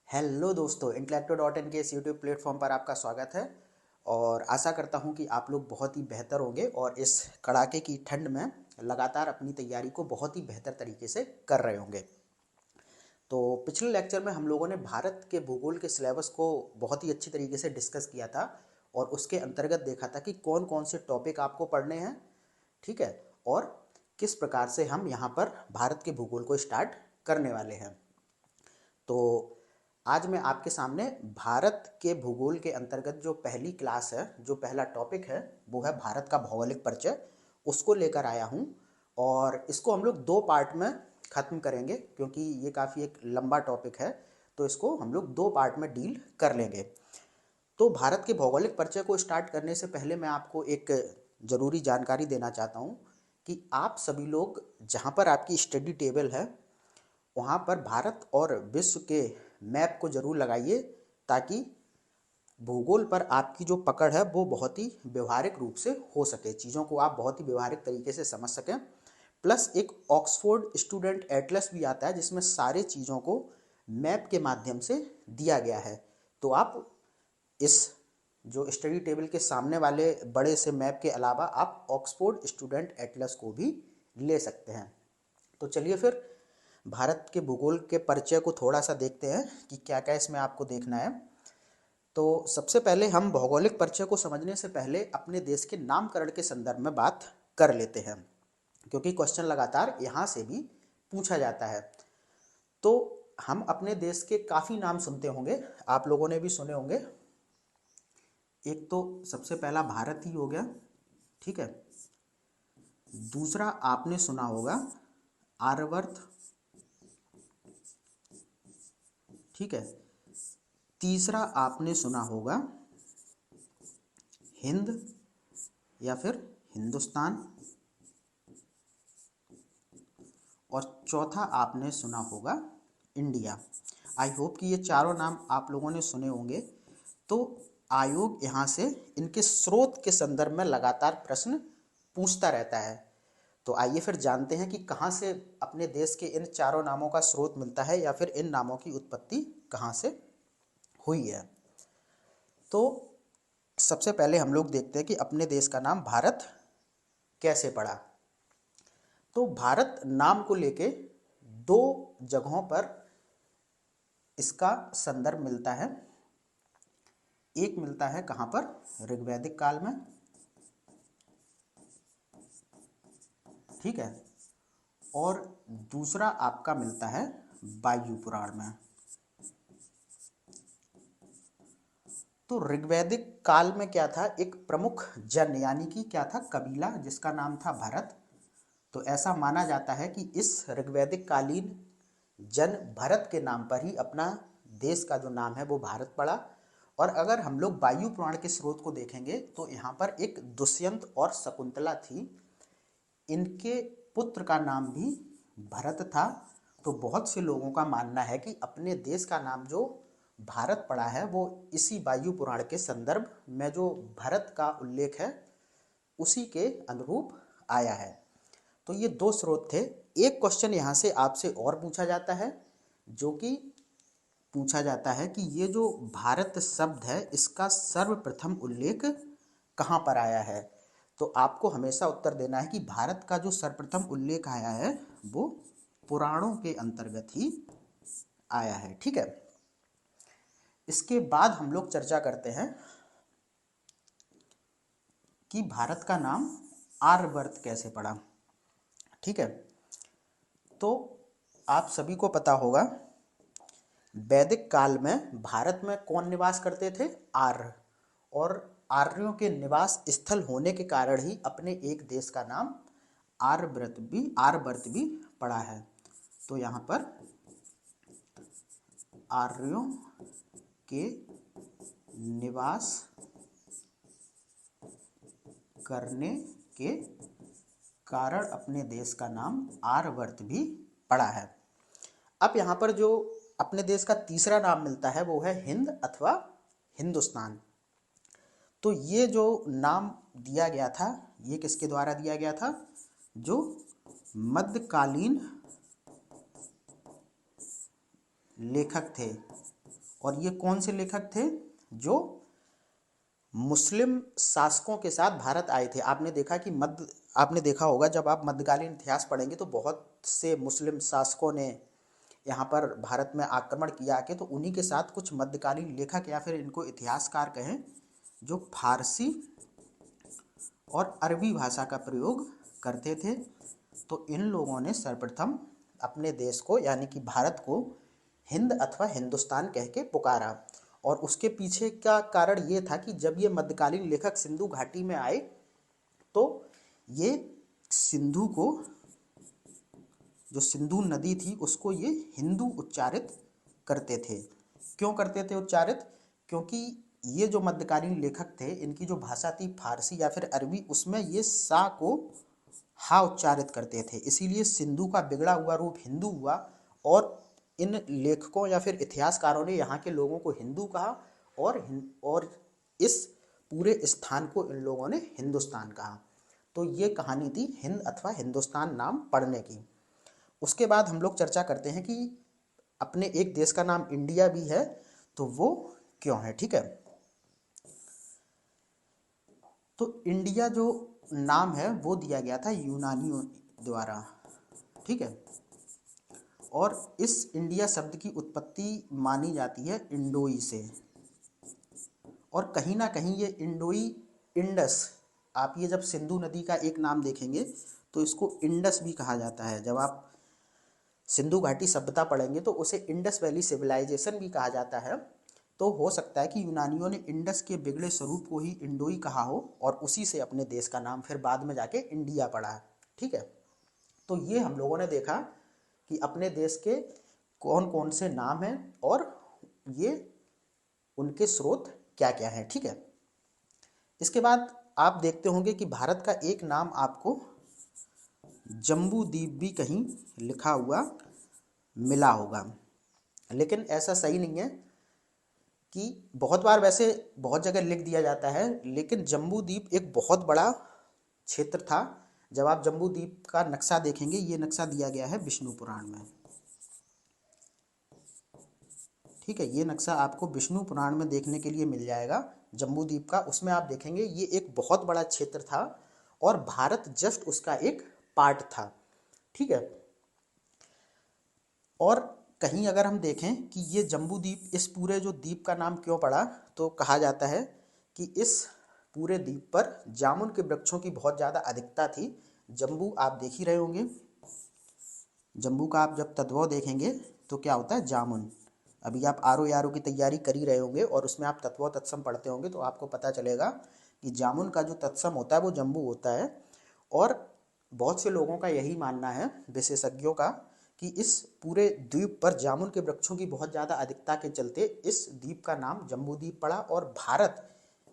Hello दोस्तों, Intellecto.in के इस यूट्यूब प्लेटफॉर्म पर आपका स्वागत है। और आशा करता हूं कि आप लोग बहुत ही बेहतर होंगे और इस कड़ाके की ठंड में लगातार अपनी तैयारी को बहुत ही बेहतर तरीके से कर रहे होंगे। तो पिछले लेक्चर में हम लोगों ने भारत के भूगोल के सिलेबस को बहुत ही अच्छी तरीके से डिस्कस किया था और उसके अंतर्गत देखा था कि कौन कौन से टॉपिक आपको पढ़ने हैं, ठीक है, और किस प्रकार से हम यहाँ पर भारत के भूगोल को स्टार्ट करने वाले हैं। तो आज मैं आपके सामने भारत के भूगोल के अंतर्गत जो पहली क्लास है, जो पहला टॉपिक है, वो है भारत का भौगोलिक परिचय। उसको लेकर आया हूँ और इसको हम लोग दो पार्ट में ख़त्म करेंगे क्योंकि ये काफ़ी एक लंबा टॉपिक है। तो इसको हम लोग दो पार्ट में डील कर लेंगे। तो भारत के भौगोलिक परिचय को स्टार्ट करने से पहले मैं आपको एक ज़रूरी जानकारी देना चाहता हूँ कि आप सभी लोग जहाँ पर आपकी स्टडी टेबल है वहाँ पर भारत और विश्व के मैप को ज़रूर लगाइए ताकि भूगोल पर आपकी जो पकड़ है वो बहुत ही व्यवहारिक रूप से हो सके, चीज़ों को आप बहुत ही व्यवहारिक तरीके से समझ सकें। प्लस एक ऑक्सफोर्ड स्टूडेंट एटलस भी आता है जिसमें सारे चीज़ों को मैप के माध्यम से दिया गया है। तो आप इस जो स्टडी टेबल के सामने वाले बड़े से मैप के अलावा आप ऑक्सफोर्ड स्टूडेंट एटलस को भी ले सकते हैं। तो चलिए फिर भारत के भूगोल के परिचय को थोड़ा सा देखते हैं कि क्या क्या इसमें आपको देखना है। तो सबसे पहले हम भौगोलिक परिचय को समझने से पहले अपने देश के नामकरण के संदर्भ में बात कर लेते हैं क्योंकि क्वेश्चन लगातार यहाँ से भी पूछा जाता है। तो हम अपने देश के काफ़ी नाम सुनते होंगे, आप लोगों ने भी सुने होंगे। एक तो सबसे पहला भारत ही हो गया, ठीक है। दूसरा आपने सुना होगा आर्यवर्त, ठीक है। तीसरा आपने सुना होगा हिंद या फिर हिंदुस्तान, और चौथा आपने सुना होगा इंडिया। आई होप कि ये चारों नाम आप लोगों ने सुने होंगे। तो आयोग यहाँ से इनके स्रोत के संदर्भ में लगातार प्रश्न पूछता रहता है। तो आइए फिर जानते हैं कि कहाँ से अपने देश के इन चारों नामों का स्रोत मिलता है या फिर इन नामों की उत्पत्ति कहाँ से हुई है। तो सबसे पहले हम लोग देखते हैं कि अपने देश का नाम भारत कैसे पड़ा। तो भारत नाम को लेके दो जगहों पर इसका संदर्भ मिलता है। एक मिलता है कहाँ पर, ऋग्वैदिक काल में, ठीक है, और दूसरा आपका मिलता है वायु पुराण में। तो ऋग्वैदिक काल में क्या था, एक प्रमुख जन यानी कि क्या था, कबीला जिसका नाम था भरत। तो ऐसा माना जाता है कि इस ऋग्वैदिक कालीन जन भरत के नाम पर ही अपना देश का जो नाम है वो भारत पड़ा। और अगर हम लोग वायु पुराण के स्रोत को देखेंगे तो यहाँ पर एक दुष्यंत और शकुंतला थी, इनके पुत्र का नाम भी भरत था। तो बहुत से लोगों का मानना है कि अपने देश का नाम जो भारत पड़ा है वो इसी वायु पुराण के संदर्भ में जो भरत का उल्लेख है उसी के अनुरूप आया है। तो ये दो स्रोत थे। एक क्वेश्चन यहाँ से आपसे और पूछा जाता है, जो कि पूछा जाता है कि ये जो भारत शब्द है इसका सर्वप्रथम उल्लेख कहाँ पर आया है। तो आपको हमेशा उत्तर देना है कि भारत का जो सर्वप्रथम उल्लेख आया है वो पुराणों के अंतर्गत ही आया है, ठीक है। इसके बाद हम लोग चर्चा करते हैं कि भारत का नाम आर्यवर्त कैसे पड़ा, ठीक है। तो आप सभी को पता होगा वैदिक काल में भारत में कौन निवास करते थे, आर्य। और आर्यों के निवास स्थल होने के कारण ही अपने एक देश का नाम आर्यवर्त भी पड़ा है। तो यहाँ पर आर्यों के निवास करने के कारण अपने देश का नाम आर्यवर्त भी पड़ा है। अब यहाँ पर जो अपने देश का तीसरा नाम मिलता है वो है हिंद अथवा हिंदुस्तान। तो ये जो नाम दिया गया था ये किसके द्वारा दिया गया था, जो मध्यकालीन लेखक थे और ये कौन से लेखक थे? जो मुस्लिम शासकों के साथ भारत आए थे। आपने देखा होगा जब आप मध्यकालीन इतिहास पढ़ेंगे तो बहुत से मुस्लिम शासकों ने यहाँ पर भारत में आक्रमण किया आके, तो उन्हीं के साथ कुछ मध्यकालीन लेखक या फिर इनको इतिहासकार कहें जो फारसी और अरबी भाषा का प्रयोग करते थे। तो इन लोगों ने सर्वप्रथम अपने देश को यानी कि भारत को हिंद अथवा हिंदुस्तान कह के पुकारा। और उसके पीछे का कारण ये था कि जब ये मध्यकालीन लेखक सिंधु घाटी में आए तो ये सिंधु को, जो सिंधु नदी थी उसको ये हिंदू उच्चारित करते थे। क्यों करते थे उच्चारित? क्योंकि ये जो मध्यकालीन लेखक थे इनकी जो भाषा थी फारसी या फिर अरबी, उसमें ये सा को हा उच्चारित करते थे, इसीलिए सिंधु का बिगड़ा हुआ रूप हिंदू हुआ। और इन लेखकों या फिर इतिहासकारों ने यहाँ के लोगों को हिंदू कहा और इस पूरे स्थान को इन लोगों ने हिंदुस्तान कहा। तो ये कहानी थी हिंद अथवा हिंदुस्तान नाम पढ़ने की। उसके बाद हम लोग चर्चा करते हैं कि अपने एक देश का नाम इंडिया भी है, तो वो क्यों है। ठीक है, तो इंडिया जो नाम है वो दिया गया था यूनानियों द्वारा। ठीक है, और इस इंडिया शब्द की उत्पत्ति मानी जाती है इंडोई से। और कहीं ना कहीं ये इंडोई, इंडस, आप ये जब सिंधु नदी का एक नाम देखेंगे तो इसको इंडस भी कहा जाता है। जब आप सिंधु घाटी सभ्यता पढ़ेंगे तो उसे इंडस वैली सिविलाइजेशन भी कहा जाता है। तो हो सकता है कि यूनानियों ने इंडस के बिगड़े स्वरूप को ही इंडोई कहा हो और उसी से अपने देश का नाम फिर बाद में जाके इंडिया पड़ा है। ठीक है, तो ये हम लोगों ने देखा कि अपने देश के कौन कौन से नाम हैं और ये उनके स्रोत क्या क्या हैं। ठीक है, इसके बाद आप देखते होंगे कि भारत का एक नाम आपको जम्बू द्वीप भी कहीं लिखा हुआ मिला होगा, लेकिन ऐसा सही नहीं है। कि बहुत बार वैसे बहुत जगह लिख दिया जाता है, लेकिन जम्बू द्वीप एक बहुत बड़ा क्षेत्र था। जब आप जम्बू द्वीप का नक्शा देखेंगे, ये नक्शा दिया गया है विष्णु पुराण में। ठीक है, ये नक्शा आपको विष्णु पुराण में देखने के लिए मिल जाएगा जम्बू द्वीप का। उसमें आप देखेंगे ये एक बहुत बड़ा क्षेत्र था और भारत जस्ट उसका एक पार्ट था। ठीक है, और कहीं अगर हम देखें कि ये जम्बू द्वीप, इस पूरे जो द्वीप का नाम क्यों पड़ा, तो कहा जाता है कि इस पूरे द्वीप पर जामुन के वृक्षों की बहुत ज़्यादा अधिकता थी। जम्बू आप देख ही रहे होंगे, जम्बू का आप जब तद्भव देखेंगे तो क्या होता है, जामुन। अभी आप आर ओ की तैयारी कर ही रहे होंगे और उसमें आप तत्व तत्सम पढ़ते होंगे, तो आपको पता चलेगा कि जामुन का जो तत्सम होता है वो जम्बू होता है। और बहुत से लोगों का यही मानना है, विशेषज्ञों का, कि इस पूरे द्वीप पर जामुन के वृक्षों की बहुत ज़्यादा अधिकता के चलते इस द्वीप का नाम जम्बू द्वीप पड़ा और भारत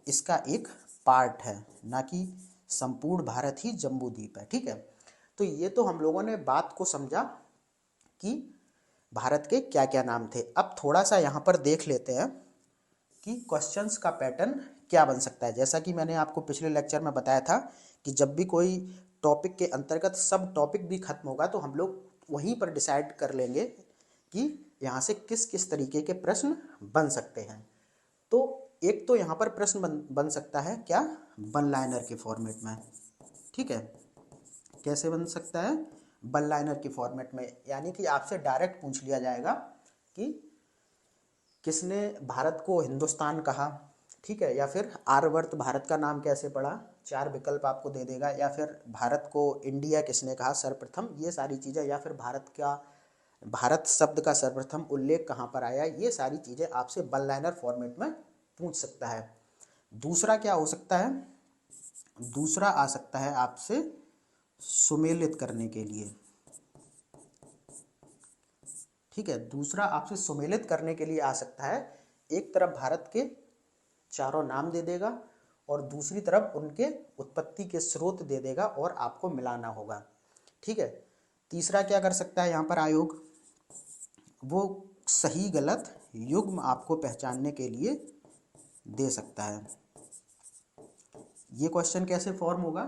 इसका एक पार्ट है, ना कि संपूर्ण भारत ही जम्बू द्वीप है। ठीक है, तो ये तो हम लोगों ने बात को समझा कि भारत के क्या क्या नाम थे। अब थोड़ा सा यहाँ पर देख लेते हैं कि क्वेश्चंस का पैटर्न क्या बन सकता है। जैसा कि मैंने आपको पिछले लेक्चर में बताया था कि जब भी कोई टॉपिक के अंतर्गत सब टॉपिक भी खत्म होगा तो हम लोग वहीं पर डिसाइड कर लेंगे कि यहाँ से किस किस तरीके के प्रश्न बन सकते हैं। तो एक तो यहाँ पर प्रश्न बन सकता है क्या, वन लाइनर के फॉर्मेट में। ठीक है, कैसे बन सकता है, वन लाइनर के फॉर्मेट में, यानी कि आपसे डायरेक्ट पूछ लिया जाएगा कि किसने भारत को हिंदुस्तान कहा। ठीक है, या फिर आर्यवर्त भारत का नाम कैसे पड़ा, 4 विकल्प आपको दे देगा। या फिर भारत को इंडिया किसने कहा सर्वप्रथम, ये सारी चीज़ें। या फिर भारत शब्द का सर्वप्रथम उल्लेख कहाँ पर आया, ये सारी चीज़ें आपसे वन लाइनर फॉर्मेट में पूछ सकता है। दूसरा क्या हो सकता है, दूसरा आ सकता है आपसे सुमेलित करने के लिए। ठीक है, दूसरा आपसे सुमेलित करने के लिए आ सकता है। एक तरफ भारत के चारों नाम दे देगा और दूसरी तरफ उनके उत्पत्ति के स्रोत दे देगा और आपको मिलाना होगा। ठीक है, तीसरा क्या कर सकता है यहाँ पर आयोग, वो सही गलत युग्म आपको पहचानने के लिए दे सकता है। ये क्वेश्चन कैसे फॉर्म होगा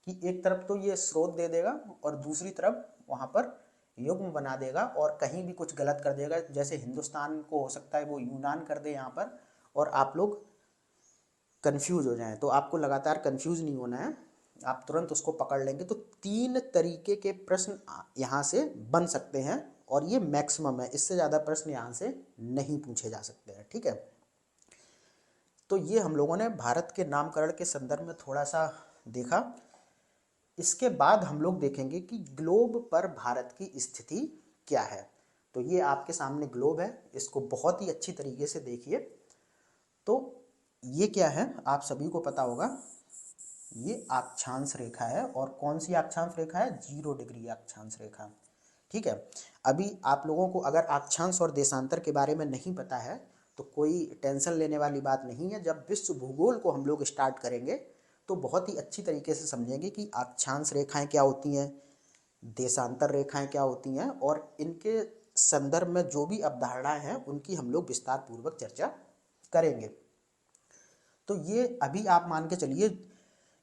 कि एक तरफ तो ये स्रोत दे देगा और दूसरी तरफ वहाँ पर युग्म बना देगा और कहीं भी कुछ गलत कर देगा। जैसे हिंदुस्तान को हो सकता है वो यूनान कर दे यहाँ पर और आप लोग कंफ्यूज हो जाएं। तो आपको लगातार कंफ्यूज नहीं होना है, आप तुरंत उसको पकड़ लेंगे। तो 3 तरीके के प्रश्न यहाँ से बन सकते हैं और ये मैक्सिमम है, इससे ज़्यादा प्रश्न यहाँ से नहीं पूछे जा सकते हैं। ठीक है, तो ये हम लोगों ने भारत के नामकरण के संदर्भ में थोड़ा सा देखा। इसके बाद हम लोग देखेंगे कि ग्लोब पर भारत की स्थिति क्या है। तो ये आपके सामने ग्लोब है, इसको बहुत ही अच्छी तरीके से देखिए। तो ये क्या है आप सभी को पता होगा, ये अक्षांश रेखा है। और कौन सी अक्षांश रेखा है? 0 डिग्री अक्षांश रेखा। ठीक है, अभी आप लोगों को अगर अक्षांश और देशांतर के बारे में नहीं पता है तो कोई टेंशन लेने वाली बात नहीं है। जब विश्व भूगोल को हम लोग स्टार्ट करेंगे तो बहुत ही अच्छी तरीके से समझेंगे कि अक्षांश रेखाएं क्या होती हैं, देशांतर रेखाएं क्या होती हैं, और इनके संदर्भ में जो भी अवधारणाएं हैं उनकी हम लोग विस्तार पूर्वक चर्चा करेंगे। तो ये अभी आप मान के चलिए,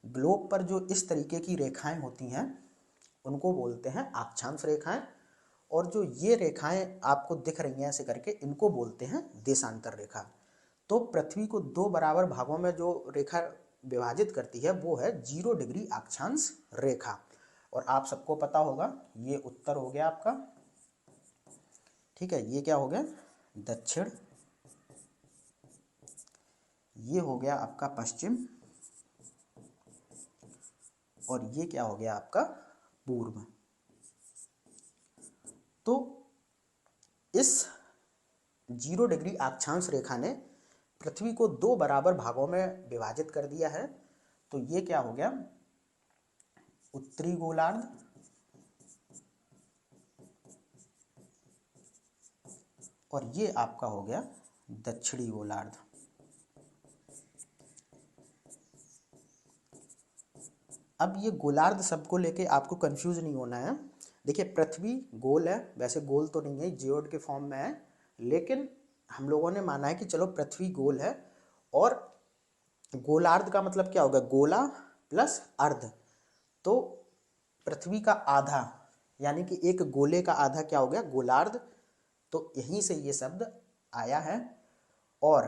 ग्लोब पर जो इस तरीके की रेखाएं होती हैं उनको बोलते हैं अक्षांश रेखाएं, और जो ये रेखाएं आपको दिख रही हैं ऐसे करके, इनको बोलते हैं देशांतर रेखा। तो पृथ्वी को 2 बराबर भागों में जो रेखा विभाजित करती है वो है 0 डिग्री अक्षांश रेखा। और आप सबको पता होगा ये उत्तर हो गया आपका, ठीक है, ये क्या हो गया? दक्षिण। ये हो गया आपका पश्चिम, और ये क्या हो गया आपका? पूर्व। तो इस 0 डिग्री अक्षांश रेखा ने पृथ्वी को 2 बराबर भागों में विभाजित कर दिया है। तो ये क्या हो गया? उत्तरी गोलार्ध, और ये आपका हो गया दक्षिणी गोलार्ध। अब ये गोलार्ध शब्द को लेके आपको कंफ्यूज नहीं होना है। देखिए, पृथ्वी गोल है, वैसे गोल तो नहीं है, जियोड के फॉर्म में है, लेकिन हम लोगों ने माना है कि चलो पृथ्वी गोल है। और गोलार्ध का मतलब क्या होगा? गोला प्लस अर्ध। तो पृथ्वी का आधा, यानी कि एक गोले का आधा क्या हो गया? गोलार्ध। तो यहीं से ये शब्द आया है। और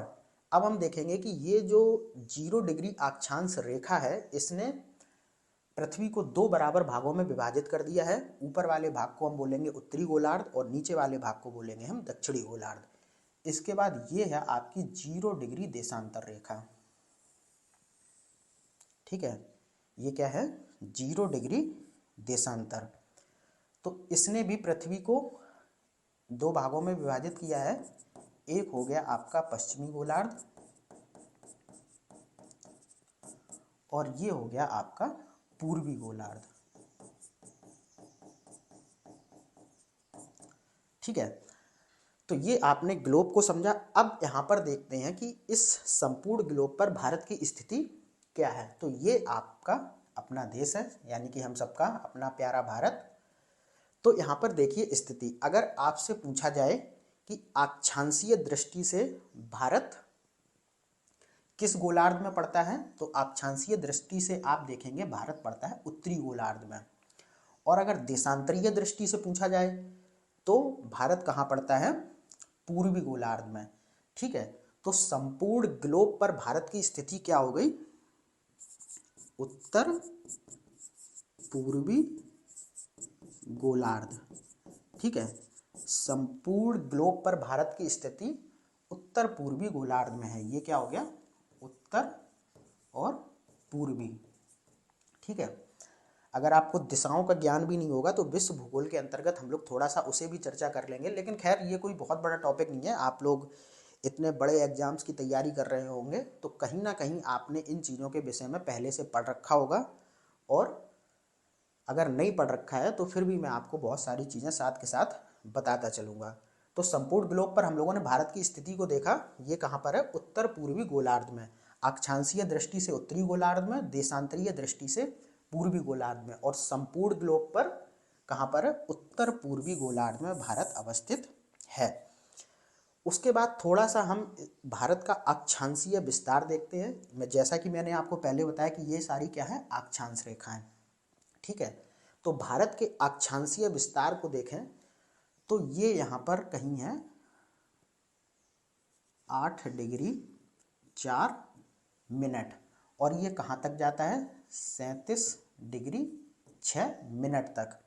अब हम देखेंगे कि ये जो 0 डिग्री अक्षांश रेखा है इसने पृथ्वी को 2 बराबर भागों में विभाजित कर दिया है। ऊपर वाले भाग को हम बोलेंगे उत्तरी गोलार्ध और नीचे वाले भाग को बोलेंगे हम दक्षिणी गोलार्ध। इसके बाद ये है आपकी 0 डिग्री देशांतर रेखा। ठीक है, ये क्या है? 0 डिग्री देशांतर। तो इसने भी पृथ्वी को 2 भागों में विभाजित किया है। एक हो गया आपका पश्चिमी गोलार्ध, और ये हो गया आपका पूर्वी गोलार्ध। ठीक है, तो ये आपने ग्लोब को समझा। अब यहाँ पर देखते हैं कि इस संपूर्ण ग्लोब पर भारत की स्थिति क्या है। तो ये आपका अपना देश है, यानी कि हम सबका अपना प्यारा भारत। तो यहाँ पर देखिए स्थिति, अगर आपसे पूछा जाए कि अक्षांशीय दृष्टि से भारत किस गोलार्ध में पड़ता है, तो अक्षांशीय दृष्टि से आप देखेंगे भारत पड़ता है उत्तरी गोलार्ध में। और अगर देशांतरीय दृष्टि से पूछा जाए तो भारत कहाँ पड़ता है? पूर्वी गोलार्ध में। ठीक है, तो संपूर्ण ग्लोब पर भारत की स्थिति क्या हो गई? उत्तर पूर्वी गोलार्ध। ठीक है, संपूर्ण ग्लोब पर भारत की स्थिति उत्तर पूर्वी गोलार्ध में है। ये क्या हो गया? उत्तर और पूर्वी। ठीक है, अगर आपको दिशाओं का ज्ञान भी नहीं होगा तो विश्व भूगोल के अंतर्गत हम लोग थोड़ा सा उसे भी चर्चा कर लेंगे, लेकिन खैर ये कोई बहुत बड़ा टॉपिक नहीं है। आप लोग इतने बड़े एग्जाम्स की तैयारी कर रहे होंगे तो कहीं ना कहीं आपने इन चीज़ों के विषय में पहले से पढ़ रखा होगा, और अगर नहीं पढ़ रखा है तो फिर भी मैं आपको बहुत सारी चीज़ें साथ के साथ बताता चलूँगा। तो संपूर्ण ग्लोब पर हम लोगों ने भारत की स्थिति को देखा। ये कहाँ पर है? उत्तर पूर्वी गोलार्ध में। अक्षांशीय दृष्टि से उत्तरी गोलार्ध में, देशांतरीय दृष्टि से पूर्वी गोलार्ध में, और संपूर्ण ग्लोब पर कहाँ पर है? उत्तर पूर्वी गोलार्ध में भारत अवस्थित है। उसके बाद थोड़ा सा हम भारत का अक्षांशीय विस्तार देखते हैं। जैसा कि मैंने आपको पहले बताया कि ये सारी क्या है? अक्षांश रेखाएं। ठीक है, तो भारत के अक्षांशीय विस्तार को देखें तो ये यहाँ पर कहीं है 8 डिग्री 4 मिनट, और ये कहाँ तक जाता है 37 डिग्री 6 मिनट तक,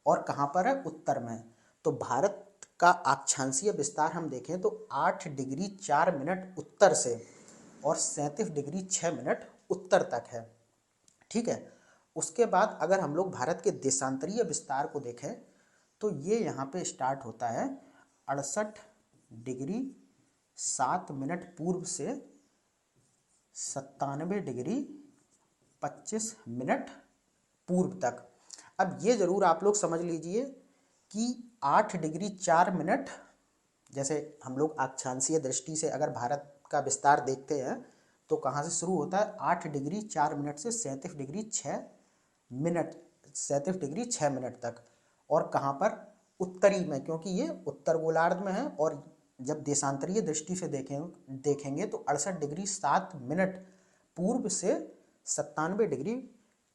और कहाँ पर है उत्तर में। तो भारत का अक्षांशीय विस्तार हम देखें तो 8 डिग्री 4 मिनट उत्तर से और 37 डिग्री 6 मिनट उत्तर तक है, ठीक है। उसके बाद अगर हम लोग भारत के देशांतरीय विस्तार को देखें तो ये यहाँ पे स्टार्ट होता है 68 डिग्री 7 मिनट पूर्व से 97 डिग्री 25 मिनट पूर्व तक। अब ये ज़रूर आप लोग समझ लीजिए कि 8 डिग्री 4 मिनट, जैसे हम लोग अक्षांशीय दृष्टि से अगर भारत का विस्तार देखते हैं तो कहाँ से शुरू होता है 8 डिग्री 4 मिनट से 37 डिग्री 6 मिनट, 37 डिग्री 6 मिनट तक, और कहाँ पर उत्तरी में, क्योंकि ये उत्तर गोलार्ध में है। और जब देशांतरीय दृष्टि से देखेंगे तो 68 डिग्री 7 मिनट पूर्व से 97 डिग्री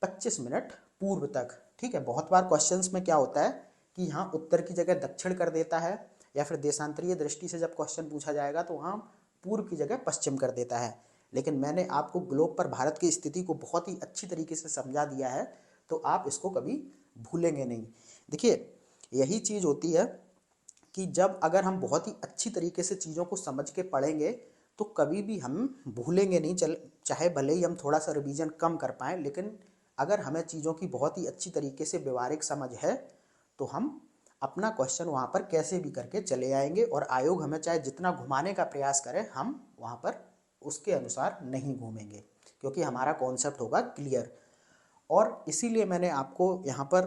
25 मिनट पूर्व तक, ठीक है। बहुत बार क्वेश्चंस में क्या होता है कि यहाँ उत्तर की जगह दक्षिण कर देता है, या फिर देशांतरीय दृष्टि से जब क्वेश्चन पूछा जाएगा तो वहाँ पूर्व की जगह पश्चिम कर देता है। लेकिन मैंने आपको ग्लोब पर भारत की स्थिति को बहुत ही अच्छी तरीके से समझा दिया है, तो आप इसको कभी भूलेंगे नहीं। देखिए, यही चीज़ होती है कि जब अगर हम बहुत ही अच्छी तरीके से चीज़ों को समझ के पढ़ेंगे तो कभी भी हम भूलेंगे नहीं। चाहे भले ही हम थोड़ा सा रिवीजन कम कर पाएँ, लेकिन अगर हमें चीज़ों की बहुत ही अच्छी तरीके से व्यवहारिक समझ है तो हम अपना क्वेश्चन वहाँ पर कैसे भी करके चले आएंगे, और आयोग हमें चाहे जितना घुमाने का प्रयास करे हम वहाँ पर उसके अनुसार नहीं घूमेंगे, क्योंकि हमारा कॉन्सेप्ट होगा क्लियर। और इसीलिए मैंने आपको यहाँ पर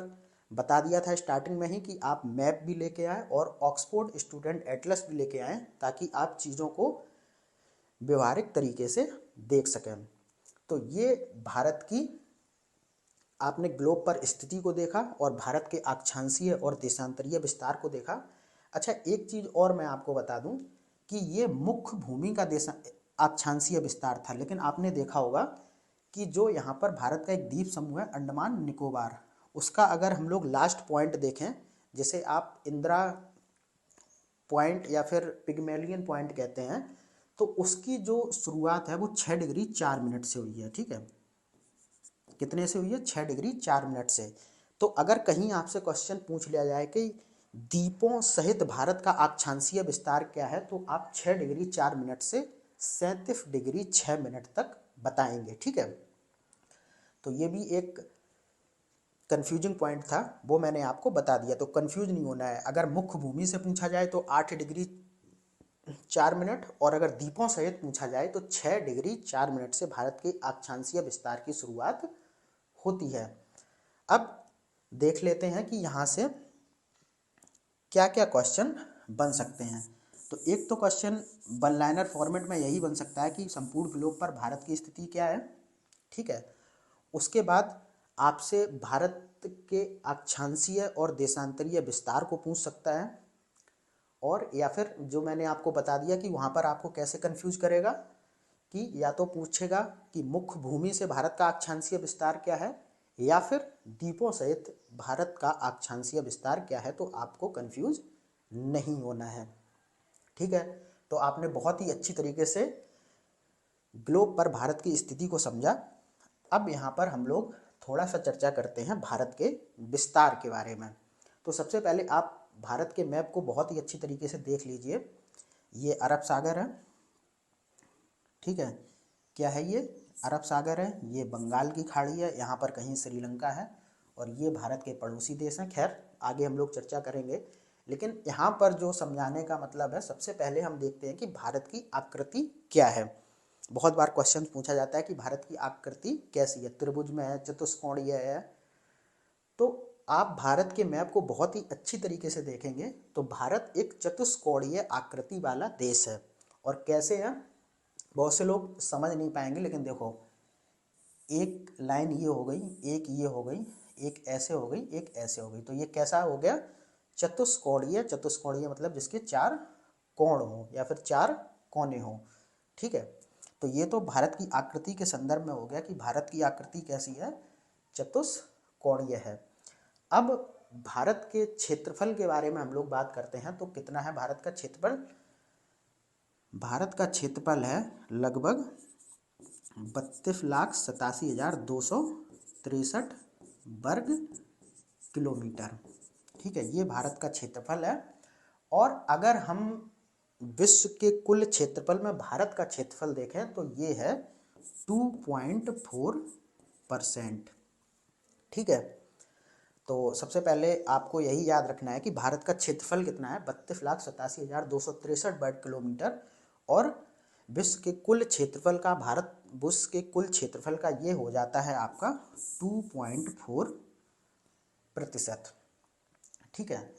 बता दिया था स्टार्टिंग में ही कि आप मैप भी लेके आएँ और ऑक्सफोर्ड स्टूडेंट एटलस भी लेके आएँ, ताकि आप चीज़ों को व्यवहारिक तरीके से देख सकें। तो ये भारत की आपने ग्लोब पर स्थिति को देखा और भारत के अक्षांशीय और देशांतरीय विस्तार को देखा। अच्छा, एक चीज़ और मैं आपको बता दूं कि ये मुख्य भूमि का अक्षांशीय विस्तार था, लेकिन आपने देखा होगा कि जो यहाँ पर भारत का एक द्वीप समूह है अंडमान निकोबार, उसका अगर हम लोग लास्ट पॉइंट देखें, जिसे आप इंदिरा पॉइंट या फिर पिग्मेलियन पॉइंट कहते हैं, तो उसकी जो शुरुआत है वो 6 डिग्री 4 मिनट से हुई है, ठीक है। कितने से हुई है 6 डिग्री 4 मिनट से। तो अगर कहीं आपसे क्वेश्चन पूछ लिया जाए कि द्वीपों सहित भारत का अक्षांशीय विस्तार क्या है, तो आप 6 डिग्री 4 मिनट से 37 डिग्री 6 मिनट तक बताएंगे, ठीक है। तो ये भी एक कंफ्यूजिंग पॉइंट था, वो मैंने आपको बता दिया, तो कंफ्यूज नहीं होना है। अगर मुख्य भूमि से पूछा जाए तो 8 डिग्री 4 मिनट, और अगर द्वीपों सहित पूछा जाए तो 6 डिग्री 4 मिनट से भारत के अक्षांशीय विस्तार की शुरुआत होती है। अब देख लेते हैं कि यहाँ से क्या क्या क्वेश्चन बन सकते हैं। तो एक तो क्वेश्चन वन लाइनर फॉर्मेट में यही बन सकता है कि संपूर्ण ग्लोब पर भारत की स्थिति क्या है, ठीक है। उसके बाद आपसे भारत के अक्षांशीय और देशांतरीय विस्तार को पूछ सकता है, और या फिर जो मैंने आपको बता दिया कि वहाँ पर आपको कैसे कंफ्यूज करेगा कि या तो पूछेगा कि मुख्य भूमि से भारत का अक्षांशीय विस्तार क्या है, या फिर द्वीपों सहित भारत का अक्षांशीय विस्तार क्या है, तो आपको कंफ्यूज नहीं होना है, ठीक है। तो आपने बहुत ही अच्छी तरीके से ग्लोब पर भारत की स्थिति को समझा। अब यहाँ पर हम लोग थोड़ा सा चर्चा करते हैं भारत के विस्तार के बारे में। तो सबसे पहले आप भारत के मैप को बहुत ही अच्छी तरीके से देख लीजिए। ये अरब सागर है, ठीक है। क्या है ये? अरब सागर है। ये बंगाल की खाड़ी है, यहाँ पर कहीं श्रीलंका है, और ये भारत के पड़ोसी देश हैं। खैर, आगे हम लोग चर्चा करेंगे, लेकिन यहाँ पर जो समझाने का मतलब है, सबसे पहले हम देखते हैं कि भारत की आकृति क्या है। बहुत बार क्वेश्चन पूछा जाता है कि भारत की आकृति कैसी है, त्रिभुज में है, चतुष्कोणीय है। तो आप भारत के मैप को बहुत ही अच्छी तरीके से देखेंगे तो भारत एक चतुष्कोणीय आकृति वाला देश है। और कैसे है, बहुत से लोग समझ नहीं पाएंगे, लेकिन देखो, एक लाइन ये हो गई, एक ये हो गई, एक ऐसे हो गई, एक ऐसे हो गई, तो ये कैसा हो गया? चतुष्कोणीय। चतुष्कोणीय मतलब जिसके 4 कोण हो या फिर 4 कोने हो, ठीक है। तो ये तो भारत की आकृति के संदर्भ में हो गया कि भारत की आकृति कैसी है, चतुष्कोणीय है। अब भारत के क्षेत्रफल के बारे में हम लोग बात करते हैं तो कितना है भारत का क्षेत्रफल। भारत का क्षेत्रफल है लगभग 32,87,263 वर्ग किलोमीटर। ठीक है, ये भारत का क्षेत्रफल है। और अगर हम विश्व के कुल क्षेत्रफल में भारत का क्षेत्रफल देखें तो ये है 2.4%। ठीक है, तो सबसे पहले आपको यही याद रखना है कि भारत का क्षेत्रफल कितना है, 32,87,263 वर्ग किलोमीटर। और विश्व के कुल क्षेत्रफल का विश्व के कुल क्षेत्रफल का ये हो जाता है आपका 2.4%। ठीक है,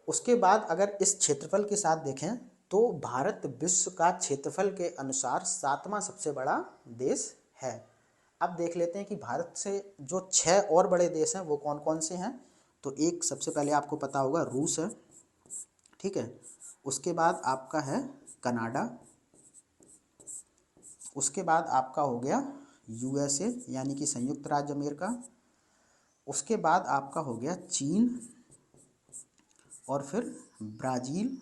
उसके बाद अगर इस क्षेत्रफल के साथ देखें तो भारत विश्व का क्षेत्रफल के अनुसार 7वां सबसे बड़ा देश है। अब देख लेते हैं कि भारत से जो 6 और बड़े देश हैं वो कौन कौन से हैं। तो एक सबसे पहले आपको पता होगा रूस है। ठीक है, उसके बाद आपका है कनाडा, उसके बाद आपका हो गया यूएसए यानी कि संयुक्त राज्य अमेरिका, उसके बाद आपका हो गया चीन, और फिर ब्राज़ील,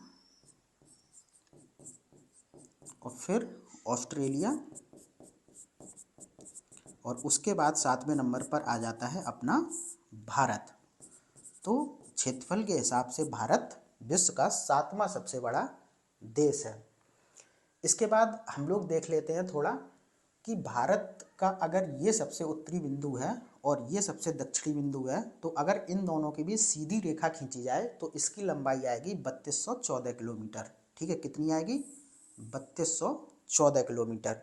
और फिर ऑस्ट्रेलिया, और उसके बाद 7वें नंबर पर आ जाता है अपना भारत। तो क्षेत्रफल के हिसाब से भारत विश्व का 7वां सबसे बड़ा देश है। इसके बाद हम लोग देख लेते हैं थोड़ा कि भारत का अगर ये सबसे उत्तरी बिंदु है और ये सबसे दक्षिणी बिंदु है, तो अगर इन दोनों के बीच सीधी रेखा खींची जाए तो इसकी लंबाई आएगी 3214 किलोमीटर। ठीक है, कितनी आएगी, 3214 किलोमीटर।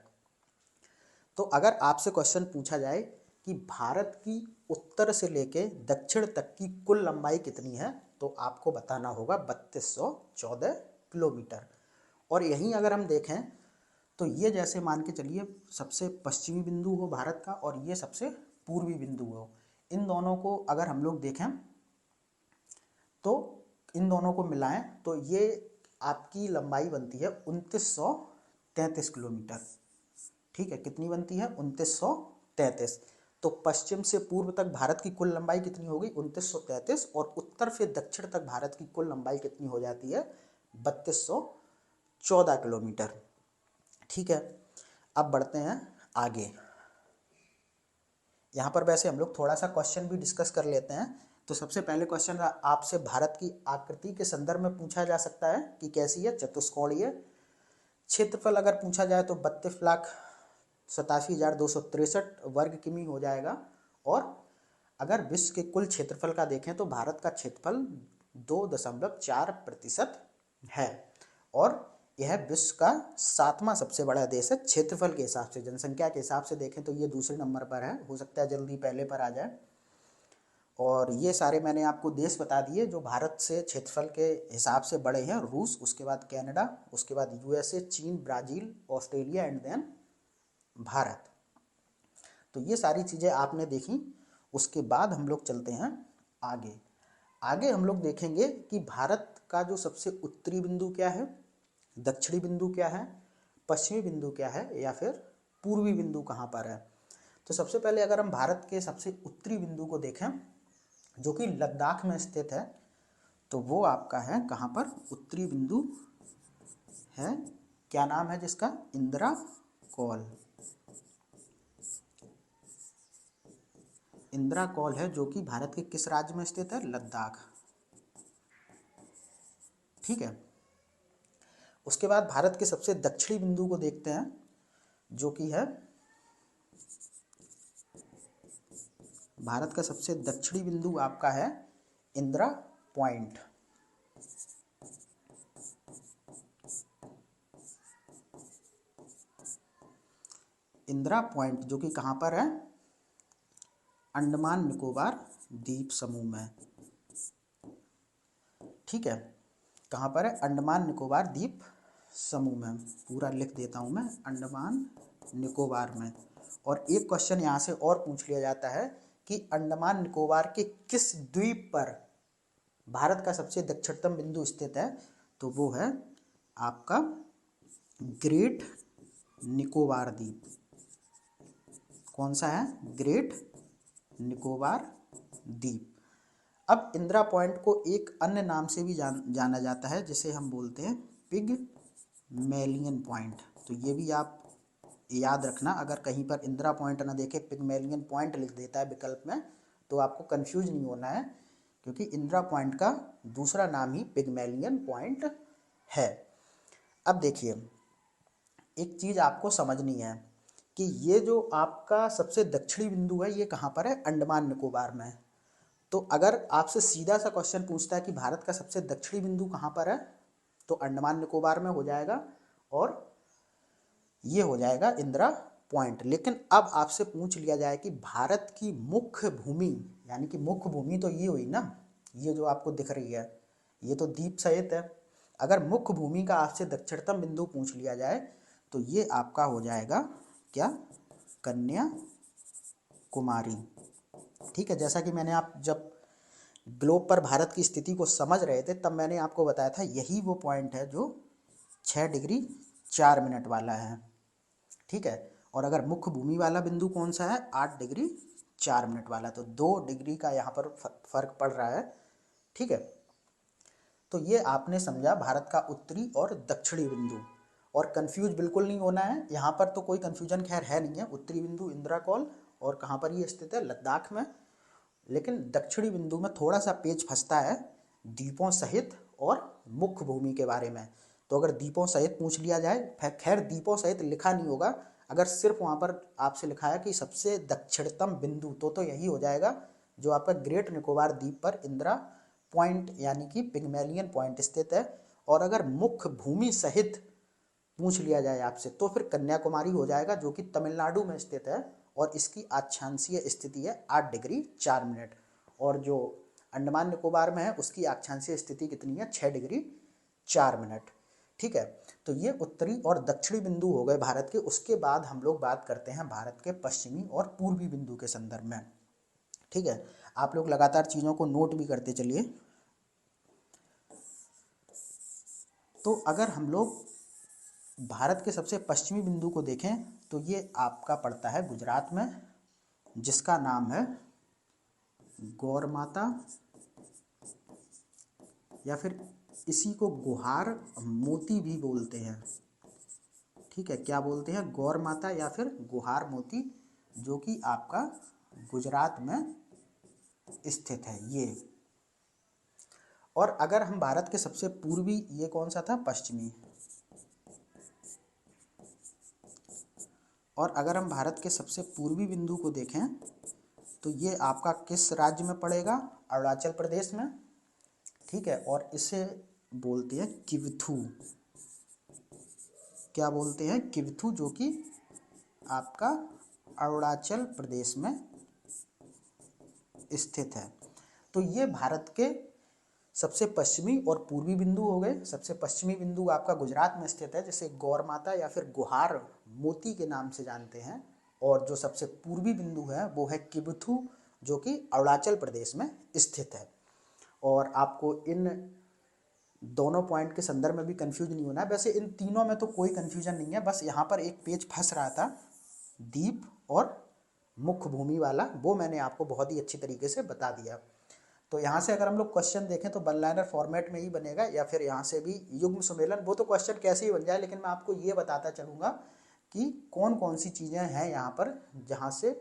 तो अगर आपसे क्वेश्चन पूछा जाए कि भारत की उत्तर से लेके दक्षिण तक की कुल लंबाई कितनी है, तो आपको बताना होगा 3214 किलोमीटर। और यहीं अगर हम देखें तो ये जैसे मान के चलिए सबसे पश्चिमी बिंदु हो भारत का और ये सबसे पूर्वी बिंदु हो, इन दोनों को अगर हम लोग देखें तो इन दोनों को मिलाएं तो ये आपकी लंबाई बनती है 2933 किलोमीटर। ठीक है, कितनी बनती है, 2933। तो पश्चिम से पूर्व तक भारत की कुल लंबाई कितनी होगी, 2933, और उत्तर से दक्षिण तक भारत की कुल लंबाई कितनी हो जाती है, 3214 किलोमीटर। ठीक है, अब बढ़ते हैं आगे। यहाँ पर वैसे हम लोग थोड़ा सा क्वेश्चन भी डिस्कस कर लेते हैं। तो सबसे पहले क्वेश्चन आपसे भारत की आकृति के संदर्भ में पूछा जा सकता है कि कैसी है, चतुष्कोणीय। क्षेत्रफल अगर पूछा जाए तो 32,87,263 वर्ग किमी हो जाएगा। और अगर विश्व के कुल क्षेत्रफल का देखें तो भारत का क्षेत्रफल 2.4% है। और यह विश्व का 7वां सबसे बड़ा देश है क्षेत्रफल के हिसाब से। जनसंख्या के हिसाब से देखें तो ये दूसरे नंबर पर है, हो सकता है जल्दी पहले पर आ जाए। और ये सारे मैंने आपको देश बता दिए जो भारत से क्षेत्रफल के हिसाब से बड़े हैं। रूस, उसके बाद कनाडा, उसके बाद यूएसए, चीन, Brazil, Australia and then Bharat. तो ये सारी चीज़ें आपने देखी। उसके बाद हम लोग चलते हैं आगे। आगे हम लोग देखेंगे कि भारत का जो सबसे उत्तरी बिंदु क्या है, दक्षिणी बिंदु क्या है, पश्चिमी बिंदु क्या है, या फिर पूर्वी बिंदु कहाँ पर है। तो सबसे पहले अगर हम भारत के सबसे उत्तरी बिंदु को देखें जो कि लद्दाख में स्थित है, तो वो आपका है कहाँ पर, उत्तरी बिंदु है, क्या नाम है जिसका, इंदिरा कॉल। इंदिरा कॉल है जो कि भारत के किस राज्य में स्थित है, लद्दाख। ठीक है, उसके बाद भारत के सबसे दक्षिणी बिंदु को देखते हैं जो कि है, भारत का सबसे दक्षिणी बिंदु आपका है इंदिरा पॉइंट। इंदिरा पॉइंट जो कि कहाँ पर है, अंडमान निकोबार द्वीप समूह में। ठीक है, कहाँ पर है, अंडमान निकोबार द्वीप समूह में। पूरा लिख देता हूँ मैं, अंडमान निकोबार में। और एक क्वेश्चन यहाँ से और पूछ लिया जाता है कि अंडमान निकोबार के किस द्वीप पर भारत का सबसे दक्षिणतम बिंदु स्थित है, तो वो है आपका ग्रेट निकोबार द्वीप। कौन सा है, ग्रेट निकोबार द्वीप। अब इंदिरा पॉइंट को एक अन्य नाम से भी जाना जाता है, जिसे हम बोलते हैं पिगमेलियन पॉइंट। तो ये भी आप याद रखना, अगर कहीं पर इंदिरा पॉइंट ना देखे पिगमेलियन पॉइंट लिख देता है विकल्प में, तो आपको कंफ्यूज नहीं होना है, क्योंकि इंदिरा पॉइंट का दूसरा नाम ही पिगमेलियन पॉइंट है। अब देखिए, एक चीज़ आपको समझनी है कि ये जो आपका सबसे दक्षिणी बिंदु है, ये कहाँ पर है? अंडमान निकोबार में। तो अगर आपसे सीधा सा क्वेश्चन पूछता है कि भारत का सबसे दक्षिणी बिंदु कहाँ पर है, तो अंडमान निकोबार में हो जाएगा, और ये हो जाएगा इंदिरा पॉइंट। लेकिन अब आपसे पूछ लिया जाए कि भारत की मुख्य भूमि, यानी कि मुख्य भूमि तो ये हुई ना, ये जो आपको दिख रही है, ये तो द्वीप सहित है। अगर मुख्य भूमि का आपसे दक्षिणतम बिंदु पूछ लिया जाए, तो ये आपका हो जाएगा क्या? कन्याकुमारी। ठीक है, जैसा कि मैंने आप जब ग्लोब पर भारत की स्थिति को समझ रहे थे, तब मैंने आपको बताया था यही वो पॉइंट है जो 6 डिग्री 4 मिनट वाला है। ठीक है, और अगर मुख्य भूमि वाला बिंदु कौन सा है? 8 डिग्री 4 मिनट वाला। तो 2 डिग्री का यहाँ पर फर्क पड़ रहा है। ठीक है, तो ये आपने समझा भारत का उत्तरी और दक्षिणी बिंदु। और कंफ्यूज बिल्कुल नहीं होना है, यहाँ पर तो कोई कंफ्यूजन खैर है नहीं है। उत्तरी बिंदु इंदिरा कॉल, और कहाँ पर ये स्थित है? लद्दाख में। लेकिन दक्षिणी बिंदु में थोड़ा सा पेच फंसता है द्वीपों सहित और मुख्य भूमि के बारे में। तो अगर द्वीपों सहित पूछ लिया जाए, खैर द्वीपों सहित लिखा नहीं होगा, अगर सिर्फ वहाँ पर आपसे लिखा है कि सबसे दक्षिणतम बिंदु, तो यही हो जाएगा जो आपका ग्रेट निकोबार द्वीप पर इंदिरा पॉइंट यानी कि पिगमेलियन पॉइंट स्थित है। और अगर मुख्य भूमि सहित पूछ लिया जाए आपसे, तो फिर कन्याकुमारी हो जाएगा, जो कि तमिलनाडु में स्थित है, और इसकी अक्षांशीय स्थिति है 8 डिग्री 4 मिनट। और जो अंडमान निकोबार में है, उसकी अक्षांशीय स्थिति कितनी है? 6 डिग्री 4 मिनट। ठीक है, तो ये उत्तरी और दक्षिणी बिंदु हो गए भारत के। उसके बाद हम लोग बात करते हैं भारत के पश्चिमी और पूर्वी बिंदु के संदर्भ में। ठीक है, आप लोग लगातार चीज़ों को नोट भी करते चलिए। तो अगर हम लोग भारत के सबसे पश्चिमी बिंदु को देखें, तो ये आपका पड़ता है गुजरात में, जिसका नाम है गौरमाता, या फिर इसी को गुहार मोती भी बोलते हैं। ठीक है, क्या बोलते हैं? गौरमाता या फिर गुहार मोती, जो कि आपका गुजरात में स्थित है ये। और अगर हम भारत के सबसे पूर्वी, ये कौन सा था? पश्चिमी। और अगर हम भारत के सबसे पूर्वी बिंदु को देखें, तो ये आपका किस राज्य में पड़ेगा? अरुणाचल प्रदेश में। ठीक है, और इसे बोलते हैं किवथू। क्या बोलते हैं? किवथू, जो कि आपका अरुणाचल प्रदेश में स्थित है। तो ये भारत के सबसे पश्चिमी और पूर्वी बिंदु हो गए। सबसे पश्चिमी बिंदु आपका गुजरात में स्थित है, जिसे गौरमाता या फिर गुहार मोती के नाम से जानते हैं। और जो सबसे पूर्वी बिंदु है वो है किबथू, जो कि अरुणाचल प्रदेश में स्थित है। और आपको इन दोनों पॉइंट के संदर्भ में भी कंफ्यूज नहीं होना है। वैसे इन तीनों में तो कोई कंफ्यूजन नहीं है, बस यहाँ पर एक पेज फंस रहा था, द्वीप और मुख्य भूमि वाला, वो मैंने आपको बहुत ही अच्छी तरीके से बता दिया। तो यहाँ से अगर हम लोग क्वेश्चन देखें तो वन लाइनर फॉर्मेट में ही बनेगा, या फिर यहाँ से भी युग्म सुमेलन, वो तो क्वेश्चन कैसे ही बन जाए, लेकिन मैं आपको ये बताता चलूँगा कि कौन कौन सी चीज़ें हैं यहाँ पर जहाँ से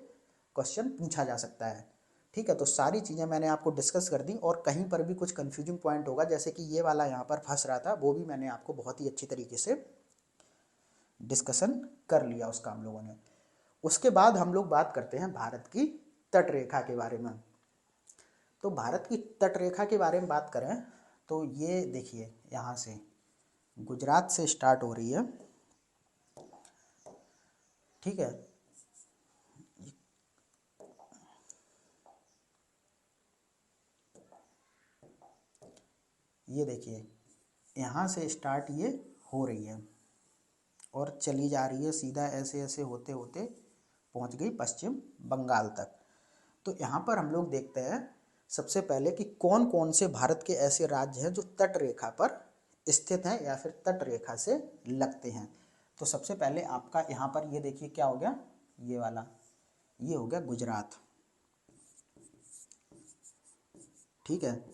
क्वेश्चन पूछा जा सकता है। ठीक है, तो सारी चीज़ें मैंने आपको डिस्कस कर दी, और कहीं पर भी कुछ कन्फ्यूजिंग पॉइंट होगा, जैसे कि ये वाला यहाँ पर फंस रहा था, वो भी मैंने आपको बहुत ही अच्छी तरीके से डिस्कशन कर लिया उसका हम लोगों ने। उसके बाद हम लोग बात करते हैं भारत की तट रेखा के बारे में। तो भारत की तट रेखा के बारे में बात करें, तो ये देखिए, यहाँ से गुजरात से स्टार्ट हो रही है। ठीक है, ये देखिए, यहाँ से स्टार्ट ये हो रही है और चली जा रही है सीधा, ऐसे ऐसे होते होते पहुँच गई पश्चिम बंगाल तक। तो यहाँ पर हम लोग देखते हैं सबसे पहले कि कौन कौन से भारत के ऐसे राज्य हैं जो तट रेखा पर स्थित हैं या फिर तट रेखा से लगते हैं। तो सबसे पहले आपका यहाँ पर ये देखिए क्या हो गया, ये वाला, ये हो गया गुजरात। ठीक है।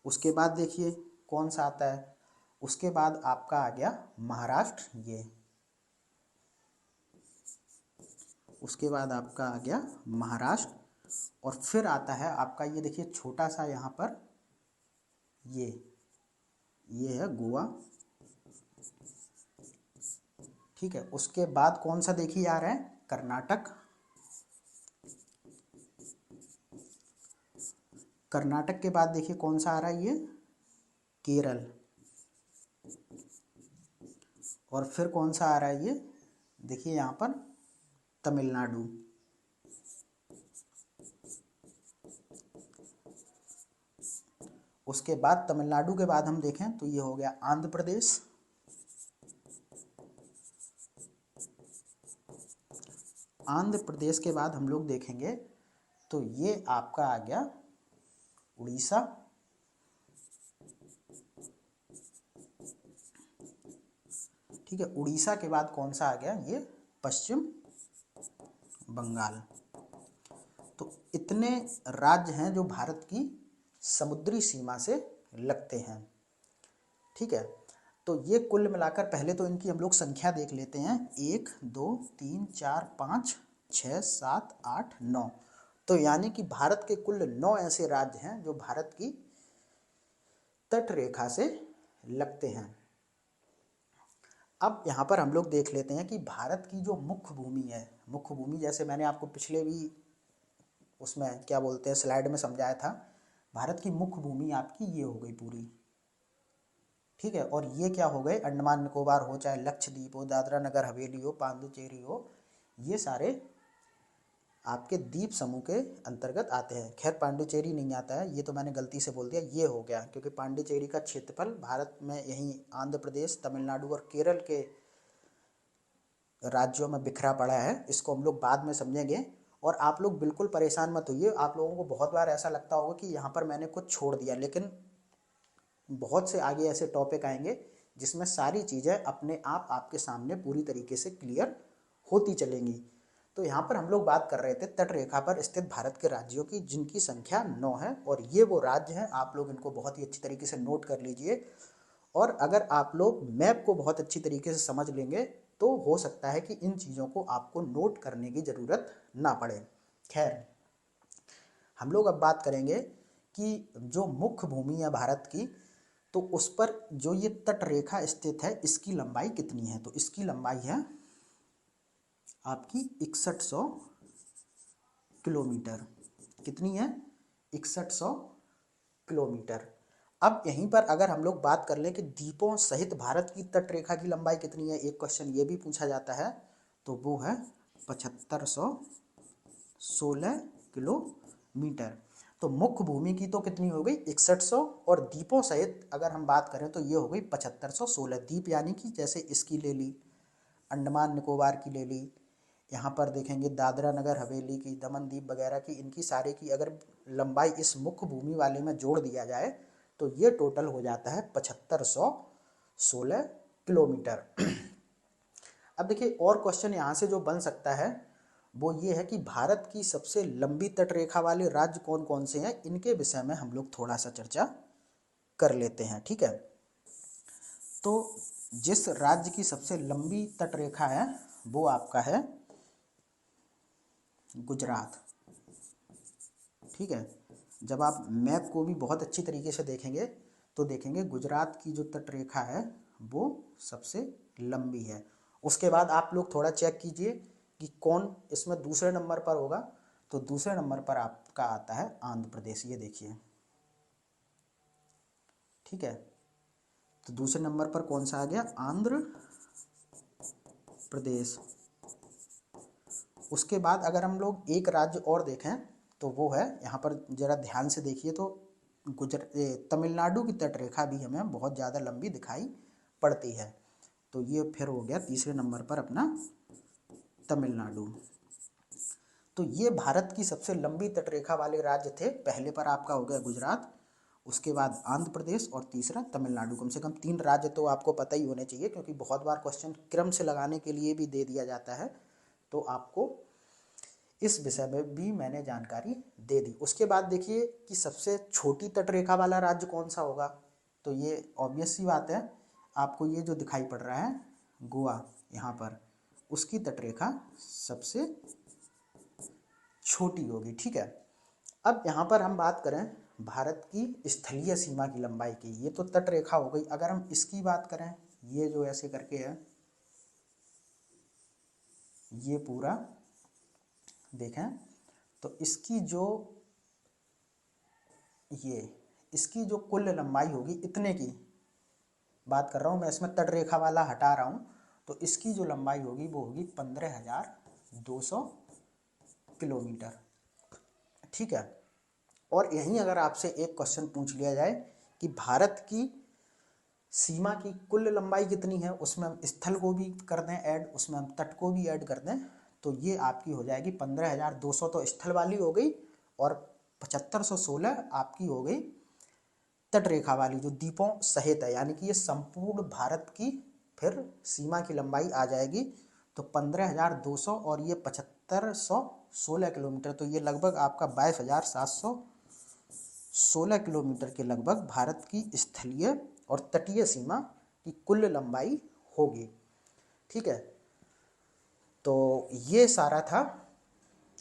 उसके बाद देखिए कौन सा आता है, उसके बाद आपका आ गया महाराष्ट्र, ये उसके बाद आपका आ गया महाराष्ट्र, और फिर आता है आपका ये देखिए छोटा सा यहाँ पर ये है गोवा, ठीक है। उसके बाद कौन सा देखिए आ रहा है, कर्नाटक, कर्नाटक के बाद देखिए कौन सा आ रहा है, ये केरल, और फिर कौन सा आ रहा है, ये देखिए यहाँ पर तमिलनाडु। उसके बाद तमिलनाडु के बाद हम देखें तो ये हो गया आंध्र प्रदेश, आंध्र प्रदेश के बाद हम लोग देखेंगे तो ये आपका आ गया उड़ीसा, ठीक है। उड़ीसा के बाद कौन सा आ गया, ये पश्चिम बंगाल। तो इतने राज्य हैं जो भारत की समुद्री सीमा से लगते हैं, ठीक है। तो ये कुल मिलाकर पहले तो इनकी हम लोग संख्या देख लेते हैं, 1 2 3 4 5 6 7 8 9। तो यानी कि भारत के कुल 9 ऐसे राज्य हैं जो भारत की तट रेखा से लगते हैं। अब यहाँ पर हम लोग देख लेते हैं कि भारत की जो मुख्य भूमि है, मुख्य भूमि जैसे मैंने आपको पिछले भी उसमें क्या बोलते हैं स्लाइड में समझाया था, भारत की मुख्य भूमि आपकी ये हो गई पूरी, ठीक है। और ये क्या हो गए, अंडमान निकोबार हो, चाहे लक्षद्वीप हो, दादरा नगर हवेली हो, पांडुचेरी हो, ये सारे आपके द्वीप समूह के अंतर्गत आते हैं। खैर पांडुचेरी नहीं आता है, ये तो मैंने गलती से बोल दिया, ये हो गया, क्योंकि पांडुचेरी का क्षेत्रफल भारत में यहीं आंध्र प्रदेश, तमिलनाडु और केरल के राज्यों में बिखरा पड़ा है। इसको हम लोग बाद में समझेंगे। और आप लोग बिल्कुल परेशान मत होइए, आप लोगों को बहुत बार ऐसा लगता होगा कि यहाँ पर मैंने कुछ छोड़ दिया, लेकिन बहुत से आगे ऐसे टॉपिक आएंगे जिसमें सारी चीज़ें अपने आप आपके सामने पूरी तरीके से क्लियर होती चलेंगी। तो यहाँ पर हम लोग बात कर रहे थे तट रेखा पर स्थित भारत के राज्यों की, जिनकी संख्या 9 है, और ये वो राज्य हैं। आप लोग इनको बहुत ही अच्छी तरीके से नोट कर लीजिए, और अगर आप लोग मैप को बहुत अच्छी तरीके से समझ लेंगे तो हो सकता है कि इन चीज़ों को आपको नोट करने की ज़रूरत ना पड़े। खैर हम लोग अब बात करेंगे कि जो मुख्य भूमि है भारत की, तो उस पर जो ये तट रेखा स्थित है इसकी लंबाई कितनी है, तो इसकी लंबाई है आपकी 6100 किलोमीटर। कितनी है, 6100 किलोमीटर। अब यहीं पर अगर हम लोग बात कर लें कि द्वीपों सहित भारत की तट रेखा की लंबाई कितनी है, एक क्वेश्चन ये भी पूछा जाता है, तो वो है 7516 किलोमीटर। तो मुख्य भूमि की तो कितनी हो गई 6100, और द्वीपों सहित अगर हम बात करें तो ये हो गई 7516। द्वीप यानी कि जैसे इसकी ले ली, अंडमान निकोबार की ले ली, यहाँ पर देखेंगे दादरा नगर हवेली की, दमन द्वीप वगैरह की, इनकी सारे की अगर लंबाई इस मुख्य भूमि वाले में जोड़ दिया जाए तो ये टोटल हो जाता है 7516 किलोमीटर। अब देखिए और क्वेश्चन यहाँ से जो बन सकता है वो ये है कि भारत की सबसे लंबी तट रेखा वाले राज्य कौन कौन से हैं, इनके विषय में हम लोग थोड़ा सा चर्चा कर लेते हैं, ठीक है। तो जिस राज्य की सबसे लंबी तट रेखा है वो आपका है गुजरात, ठीक है। जब आप मैप को भी बहुत अच्छी तरीके से देखेंगे तो देखेंगे गुजरात की जो तट रेखा है वो सबसे लंबी है। उसके बाद आप लोग थोड़ा चेक कीजिए कि कौन इसमें दूसरे नंबर पर होगा, तो दूसरे नंबर पर आपका आता है आंध्र प्रदेश, ये देखिए, ठीक है। तो दूसरे नंबर पर कौन सा आ गया, आंध्र प्रदेश। उसके बाद अगर हम लोग एक राज्य और देखें तो वो है, यहाँ पर ज़रा ध्यान से देखिए, तो तमिलनाडु की तट रेखा भी हमें बहुत ज़्यादा लंबी दिखाई पड़ती है। तो ये फिर हो गया तीसरे नंबर पर अपना तमिलनाडु। तो ये भारत की सबसे लंबी तट रेखा वाले राज्य थे। पहले पर आपका हो गया गुजरात, उसके बाद आंध्र प्रदेश, और तीसरा तमिलनाडु। कम से कम 3 राज्य तो आपको पता ही होने चाहिए, क्योंकि बहुत बार क्वेश्चन क्रम से लगाने के लिए भी दे दिया जाता है, तो आपको इस विषय में भी मैंने जानकारी दे दी। उसके बाद देखिए कि सबसे छोटी तटरेखा वाला राज्य कौन सा होगा, तो ये ऑब्वियस सी बात है, आपको ये जो दिखाई पड़ रहा है गोवा, यहाँ पर उसकी तटरेखा सबसे छोटी होगी। ठीक है, अब यहाँ पर हम बात करें भारत की स्थलीय सीमा की लंबाई की, ये तो तटरेखा हो गई। अगर हम इसकी बात करें, ये जो ऐसे करके है, ये पूरा देखें तो इसकी जो कुल लंबाई होगी, इतने की बात कर रहा हूँ मैं, इसमें तटरेखा वाला हटा रहा हूँ, तो इसकी जो लंबाई होगी वो होगी 15,200 किलोमीटर। ठीक है, और यहीं अगर आपसे एक क्वेश्चन पूछ लिया जाए कि भारत की सीमा की कुल लंबाई कितनी है, उसमें हम स्थल को भी कर दें ऐड, उसमें हम तट को भी ऐड कर दें, तो ये आपकी हो जाएगी 15,200 तो स्थल वाली हो गई, और 7516 आपकी हो गई तटरेखा वाली जो द्वीपों सहित है, यानी कि ये संपूर्ण भारत की फिर सीमा की लंबाई आ जाएगी। तो 15,200 और ये 7516 किलोमीटर, तो ये लगभग आपका 22,716 किलोमीटर के लगभग भारत की स्थलीय और तटीय सीमा की कुल लंबाई होगी। ठीक है, तो ये सारा था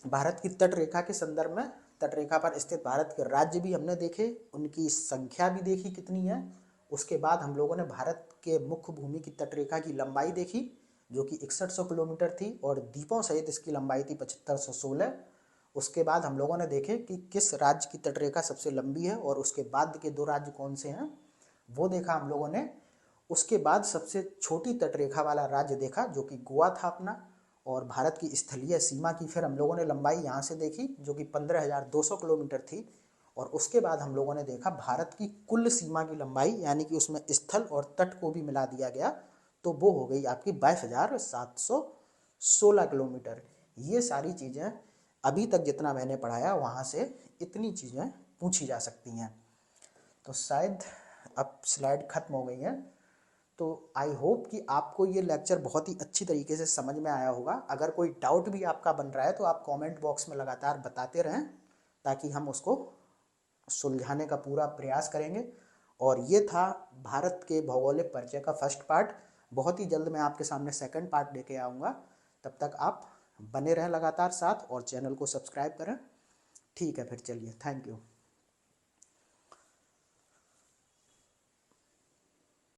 भारत की तटरेखा के संदर्भ में। तटरेखा पर स्थित भारत के राज्य भी हमने देखे, उनकी संख्या भी देखी कितनी है। उसके बाद हम लोगों ने भारत के मुख्य भूमि की तटरेखा की लंबाई देखी जो कि 6100 किलोमीटर थी, और द्वीपों सहित इसकी लंबाई थी 7516। उसके बाद हम लोगों ने देखे कि किस राज्य की तटरेखा सबसे लंबी है, और उसके बाद के दो राज्य कौन से हैं वो देखा हम लोगों ने। उसके बाद सबसे छोटी तटरेखा वाला राज्य देखा जो कि गोवा था अपना, और भारत की स्थलीय सीमा की फिर हम लोगों ने लंबाई यहाँ से देखी जो कि 15,200 किलोमीटर थी। और उसके बाद हम लोगों ने देखा भारत की कुल सीमा की लंबाई, यानी कि उसमें स्थल और तट को भी मिला दिया गया, तो वो हो गई आपकी 22,716 किलोमीटर। ये सारी चीज़ें अभी तक जितना मैंने पढ़ाया वहाँ से इतनी चीज़ें पूछी जा सकती हैं। तो शायद अब स्लाइड खत्म हो गई है, तो आई होप कि आपको ये लेक्चर बहुत ही अच्छी तरीके से समझ में आया होगा। अगर कोई डाउट भी आपका बन रहा है तो आप कमेंट बॉक्स में लगातार बताते रहें, ताकि हम उसको सुलझाने का पूरा प्रयास करेंगे। और ये था भारत के भौगोलिक परिचय का फर्स्ट पार्ट। बहुत ही जल्द मैं आपके सामने सेकंड पार्ट लेके आऊँगा। तब तक आप बने रहें लगातार साथ, और चैनल को सब्सक्राइब करें। ठीक है, फिर चलिए, थैंक यू।